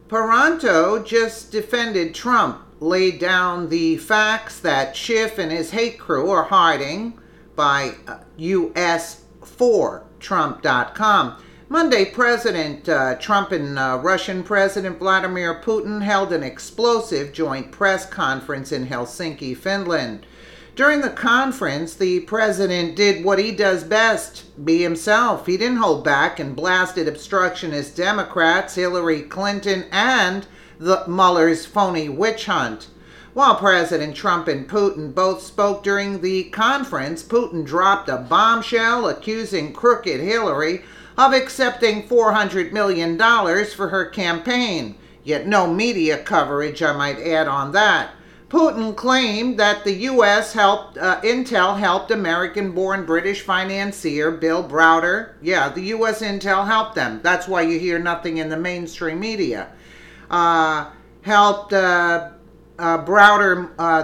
Paranto just defended Trump, laid down the facts that Schiff and his hate crew are hiding by us4trump.com. Monday, President Trump and Russian President Vladimir Putin held an explosive joint press conference in Helsinki, Finland. During the conference, the president did what he does best, be himself. He didn't hold back and blasted obstructionist Democrats, Hillary Clinton, and the Mueller's phony witch hunt. While President Trump and Putin both spoke during the conference, Putin dropped a bombshell accusing crooked Hillary of accepting $400 million for her campaign. Yet no media coverage, I might add, on that. Putin claimed that the U.S. Intel helped American-born British financier Bill Browder. Yeah, the U.S. Intel helped them. That's why you hear nothing in the mainstream media. Browder,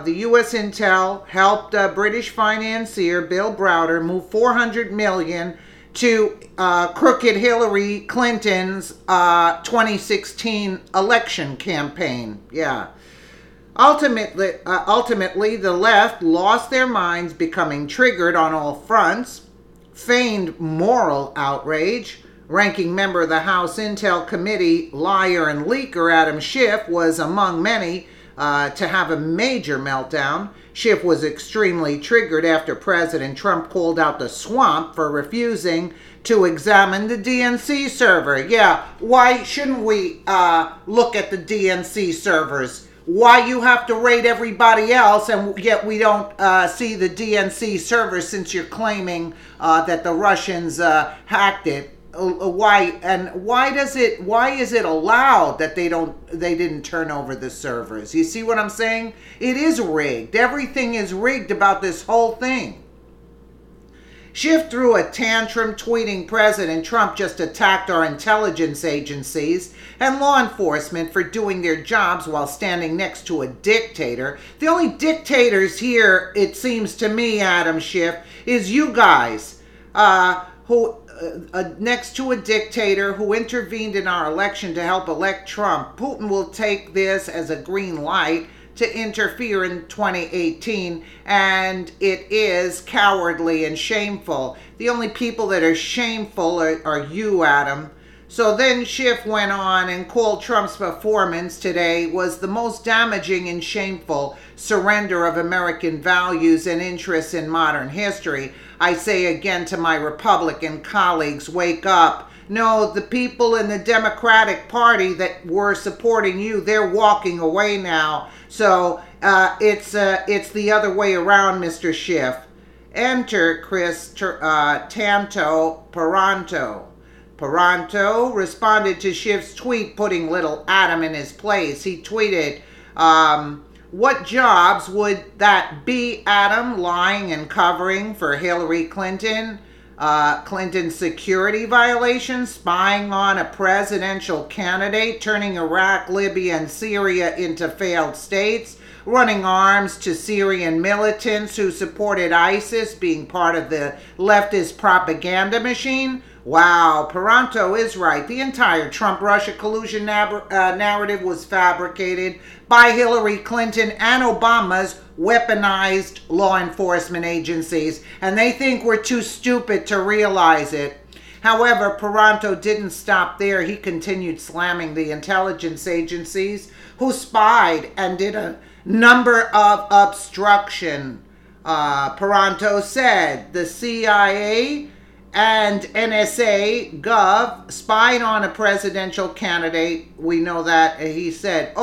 the U.S. Intel helped British financier Bill Browder move $400 million to crooked Hillary Clinton's 2016 election campaign. Yeah. Ultimately, the left lost their minds, becoming triggered on all fronts, feigned moral outrage. Ranking member of the House Intel Committee, liar and leaker Adam Schiff was among many to have a major meltdown. Schiff was extremely triggered after President Trump called out the swamp for refusing to examine the DNC server. Yeah, why shouldn't we look at the DNC servers? Why you have to raid everybody else and yet we don't see the DNC server, since you're claiming that the Russians hacked it? Why is it allowed that they didn't turn over the servers? You see what I'm saying? It is rigged. Everything is rigged about this whole thing. Schiff threw a tantrum, tweeting President Trump just attacked our intelligence agencies and law enforcement for doing their jobs while standing next to a dictator. The only dictators here, it seems to me, Adam Schiff, is you guys, who next to a dictator who intervened in our election to help elect Trump. Putin will take this as a green light to interfere in 2018, and it is cowardly and shameful. The only people that are shameful are you, Adam. So then Schiff went on and called Trump's performance today was the most damaging and shameful surrender of American values and interests in modern history. I say again to my Republican colleagues, wake up. No, the people in the Democratic Party that were supporting you, they're walking away now. So it's the other way around, Mr. Schiff. Enter Kris Paranto. Paranto responded to Schiff's tweet, putting little Adam in his place. He tweeted, what jobs would that be, Adam, lying and covering for Hillary Clinton? Clinton's security violations, spying on a presidential candidate, turning Iraq, Libya, and Syria into failed states, running arms to Syrian militants who supported ISIS, being part of the leftist propaganda machine. Wow, Paranto is right. The entire Trump-Russia collusion narrative was fabricated by Hillary Clinton and Obama's weaponized law enforcement agencies, and they think we're too stupid to realize it. However, Paranto didn't stop there. He continued slamming the intelligence agencies who spied and did a number of obstruction. Paranto said the CIA and NSA Gov spied on a presidential candidate. We know that. He said,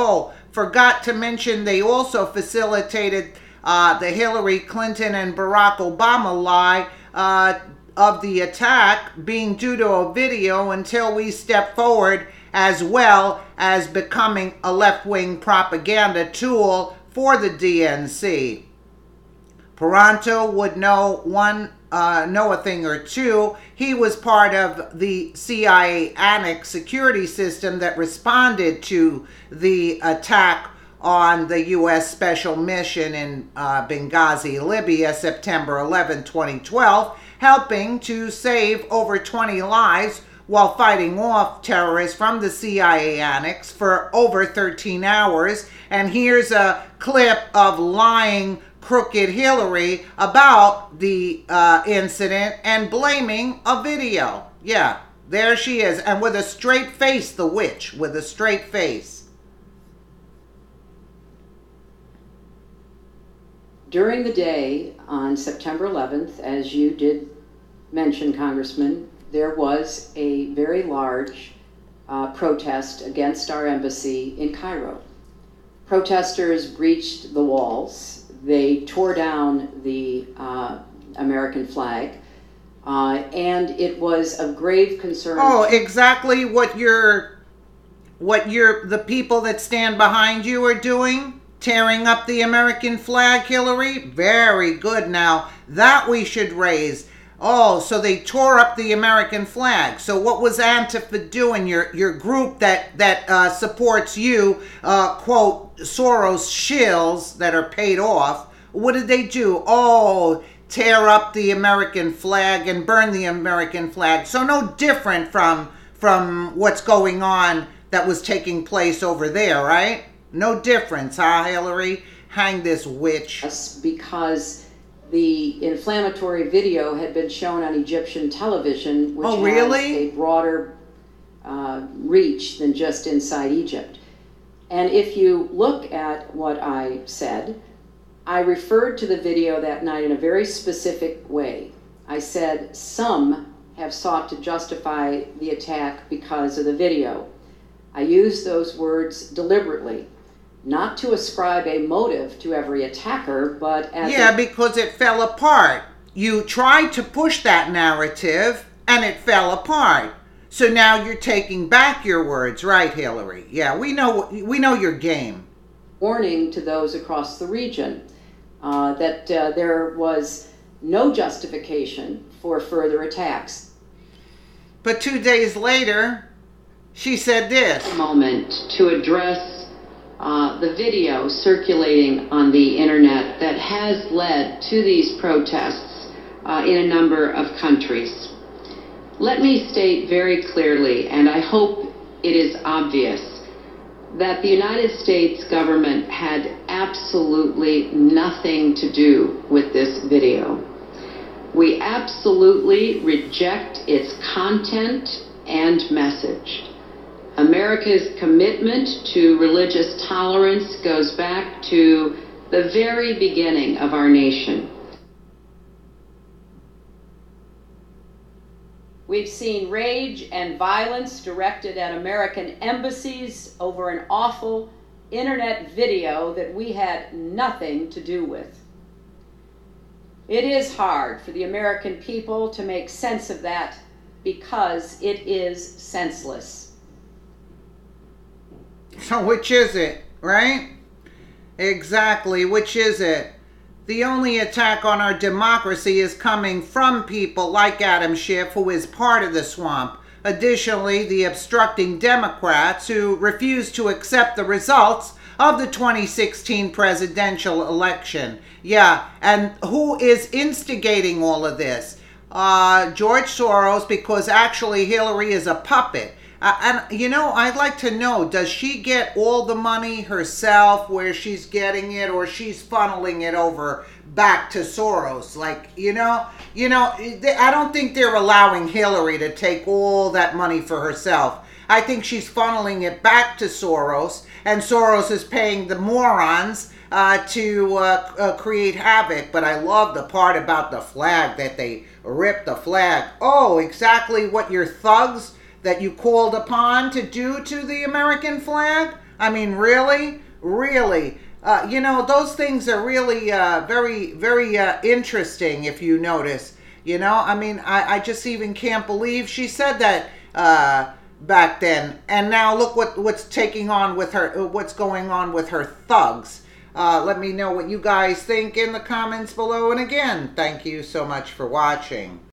forgot to mention they also facilitated the Hillary Clinton and Barack Obama lie of the attack being due to a video until we step forward, as well as becoming a left-wing propaganda tool for the DNC. Paranto would know a thing or two. He was part of the CIA Annex security system that responded to the attack on the U.S. Special Mission in Benghazi, Libya, September 11, 2012, helping to save over 20 lives while fighting off terrorists from the CIA annex for over 13 hours. And here's a clip of lying, crooked Hillary about the incident and blaming a video. Yeah, there she is. And with a straight face, the witch, with a straight face. During the day on September 11th, as you did mention, Congressman, there was a very large protest against our embassy in Cairo. Protesters breached the walls. They tore down the American flag, and it was of grave concern. Oh, exactly what the people that stand behind you are doing? Tearing up the American flag, Hillary? Very good. Now, that we should raise. Oh, so they tore up the American flag. So what was Antifa doing? Your group that supports you, quote, Soros shills that are paid off. What did they do? Oh, tear up the American flag and burn the American flag. So no different from what's going on that was taking place over there, right? No difference, huh, Hillary? Hang this witch. Because the inflammatory video had been shown on Egyptian television, which has a broader reach than just inside Egypt. And if you look at what I said, I referred to the video that night in a very specific way. I said, some have sought to justify the attack because of the video. I used those words deliberately, not to ascribe a motive to every attacker, but as because it fell apart. You tried to push that narrative, and it fell apart. So now you're taking back your words, right, Hillary? Yeah, we know your game. Warning to those across the region that there was no justification for further attacks. But 2 days later, she said this. A moment to address the video circulating on the internet that has led to these protests in a number of countries. Let me state very clearly, and I hope it is obvious, that the United States government had absolutely nothing to do with this video. We absolutely reject its content and message. America's commitment to religious tolerance goes back to the very beginning of our nation. We've seen rage and violence directed at American embassies over an awful internet video that we had nothing to do with. It is hard for the American people to make sense of that because it is senseless. So which is it, right? Exactly, which is it? The only attack on our democracy is coming from people like Adam Schiff, who is part of the swamp. Additionally, the obstructing Democrats who refuse to accept the results of the 2016 presidential election. Yeah, and who is instigating all of this? George Soros, because actually Hillary is a puppet. And, I'd like to know, does she get all the money herself where she's getting it, or she's funneling it over back to Soros? I don't think they're allowing Hillary to take all that money for herself. I think she's funneling it back to Soros, and Soros is paying the morons to create havoc. But I love the part about the flag, that they ripped the flag. Oh, exactly what your thugs that you called upon to do to the American flag? I mean, really? Really? Those things are really very, very interesting, if you notice. I just even can't believe she said that back then. And now look what's going on with her thugs. Let me know what you guys think in the comments below. And again, thank you so much for watching.